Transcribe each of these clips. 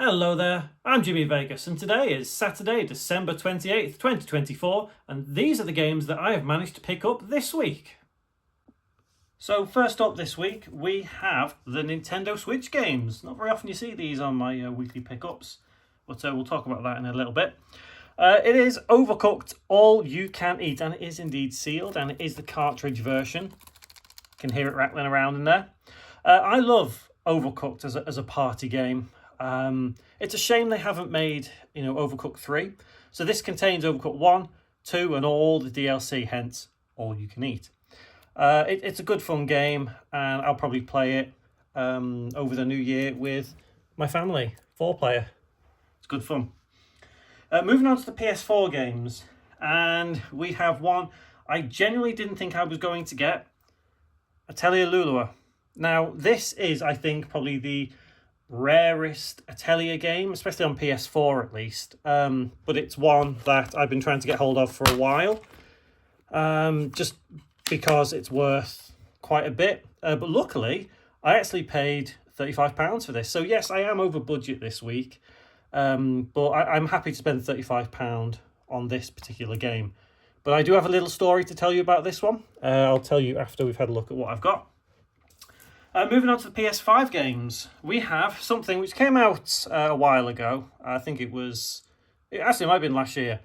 Hello there, I'm Jimmy Vegas and today is Saturday, December 28th, 2024 and these are the games that I have managed to pick up this week. So first up this week we have the Nintendo Switch games. Not very often you see these on my weekly pickups, but we'll talk about that in a little bit. It is Overcooked All You Can Eat and it is indeed sealed and it is the cartridge version. You can hear it rattling around in there. I love Overcooked as a party game. It's a shame they haven't made, Overcooked 3. So this contains Overcooked 1, 2 and all the DLC, hence all you can eat. It's a good fun game and I'll probably play it over the new year with my family, 4-player. It's good fun. Moving on to the PS4 games, and we have one I genuinely didn't think I was going to get, Atelier Lulua. Now this is, I think, probably the rarest Atelier game, especially on PS4 at least, but it's one that I've been trying to get hold of for a while, just because it's worth quite a bit, but luckily I actually paid £35 for this, so yes, I am over budget this week, but I'm happy to spend £35 on this particular game. But I do have a little story to tell you about this one. I'll tell you after we've had a look at what I've got. Moving on to the PS5 games, we have something which came out a while ago. I think it actually might have been last year.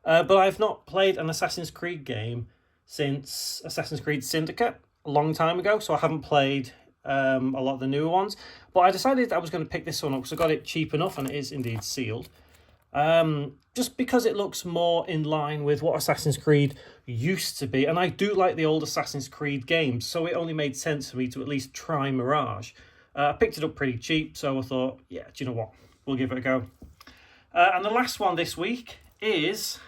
But I've not played an Assassin's Creed game since Assassin's Creed Syndicate a long time ago. So I haven't played a lot of the newer ones. But I decided I was going to pick this one up because I got it cheap enough and it is indeed sealed. Just because it looks more in line with what Assassin's Creed used to be. And I do like the old Assassin's Creed games, so it only made sense for me to at least try Mirage. I picked it up pretty cheap, so I thought, yeah, do you know what? We'll give it a go. And the last one this week is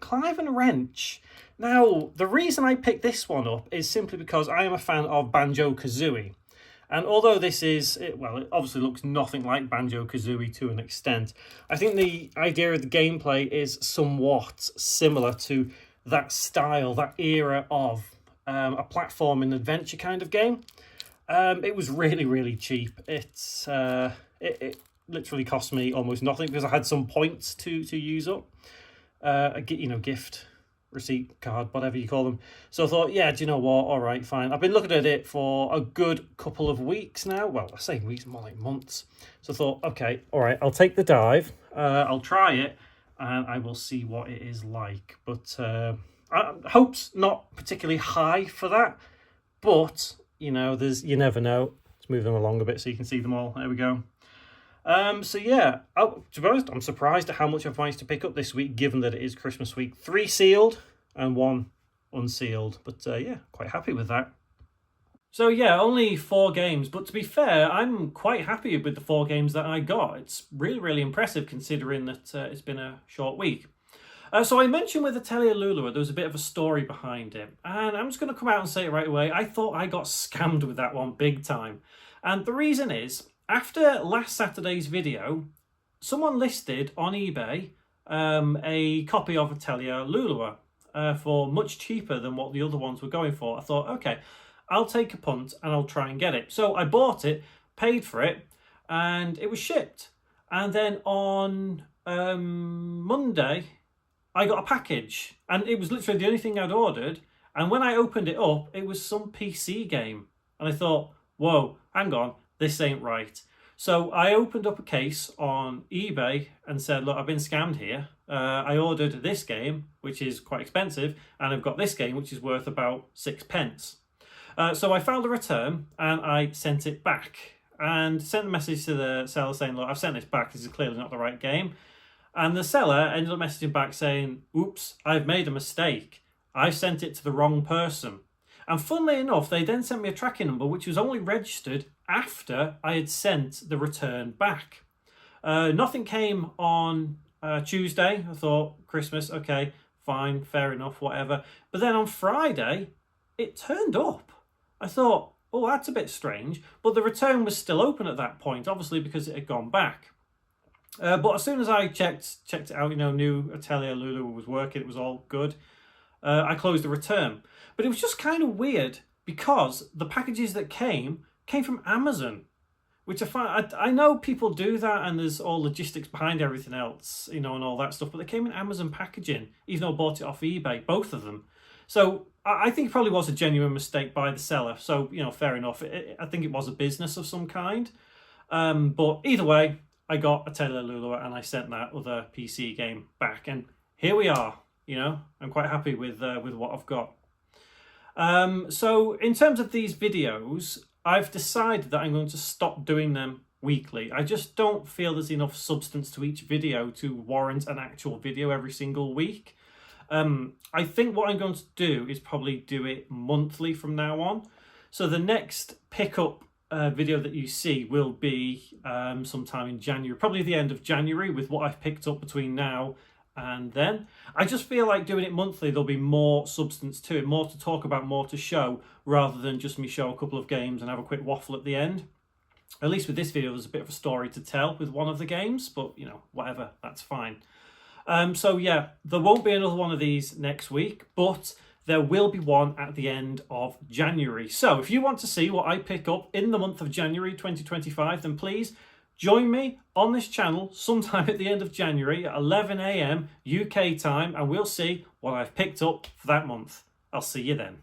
Clive and Wrench. Now, the reason I picked this one up is simply because I am a fan of Banjo-Kazooie. And although it obviously looks nothing like Banjo-Kazooie to an extent, I think the idea of the gameplay is somewhat similar to that style, that era of a platform and adventure kind of game. It was really, really cheap. It literally cost me almost nothing because I had some points to use up. Gift receipt card, whatever you call them. So I thought, yeah, do you know what? All right, fine. I've been looking at it for a good couple of weeks now. Well, I say weeks, more like months. So I thought, okay, all right, I'll take the dive. I'll try it and I will see what it is like. But hope's not particularly high for that. But, you never know. Let's move them along a bit so you can see them all. There we go. So yeah, to be honest, I'm surprised at how much I've managed to pick up this week, given that it is Christmas week. 3 sealed and 1 unsealed, but yeah, quite happy with that. So yeah, only 4 games, but to be fair, I'm quite happy with the 4 games that I got. It's really, really impressive considering that it's been a short week. So I mentioned with Atelier Lulua, there was a bit of a story behind it, and I'm just going to come out and say it right away. I thought I got scammed with that one big time, and the reason is, after last Saturday's video, someone listed on eBay a copy of Atelier Lulua for much cheaper than what the other ones were going for. I thought, okay, I'll take a punt and I'll try and get it. So I bought it, paid for it, and it was shipped. And then on Monday, I got a package, and it was literally the only thing I'd ordered. And when I opened it up, it was some PC game. And I thought, whoa, hang on. This ain't right. So I opened up a case on eBay and said, look, I've been scammed here. I ordered this game, which is quite expensive, and I've got this game, which is worth about 6p. So I filed a return and I sent it back and sent a message to the seller saying, look, I've sent this back. This is clearly not the right game. And the seller ended up messaging back saying, oops, I've made a mistake. I sent it to the wrong person. And funnily enough, they then sent me a tracking number, which was only registered after I had sent the return back. Nothing came on Tuesday. I thought, Christmas, okay, fine, fair enough, whatever. But then on Friday, it turned up. I thought, oh, that's a bit strange. But the return was still open at that point, obviously because it had gone back. But as soon as I checked it out, knew Atelier Lulua was working, it was all good. I closed the return. But it was just kind of weird because the packages that came from Amazon. which I find, I know people do that and there's all logistics behind everything else, you know, and all that stuff, but they came in Amazon packaging, even though I bought it off eBay, both of them. So I think it probably was a genuine mistake by the seller. So, you know, fair enough. I think it was a business of some kind. But either way, I got a Taylor Lulu and I sent that other PC game back. And here we are, you know, I'm quite happy with what I've got. So in terms of these videos, I've decided that I'm going to stop doing them weekly. I just don't feel there's enough substance to each video to warrant an actual video every single week. I think what I'm going to do is probably do it monthly from now on. So the next pickup video that you see will be sometime in January, probably the end of January, with what I've picked up between now and then. I just feel like doing it monthly, there'll be more substance to it, more to talk about, more to show, rather than just me show a couple of games and have a quick waffle at the end. At least with this video, there's a bit of a story to tell with one of the games, but you know, whatever, that's fine. So yeah, there won't be another one of these next week, but there will be one at the end of January. So if you want to see what I pick up in the month of January 2025, then please join me on this channel sometime at the end of January at 11 AM UK time, and we'll see what I've picked up for that month. I'll see you then.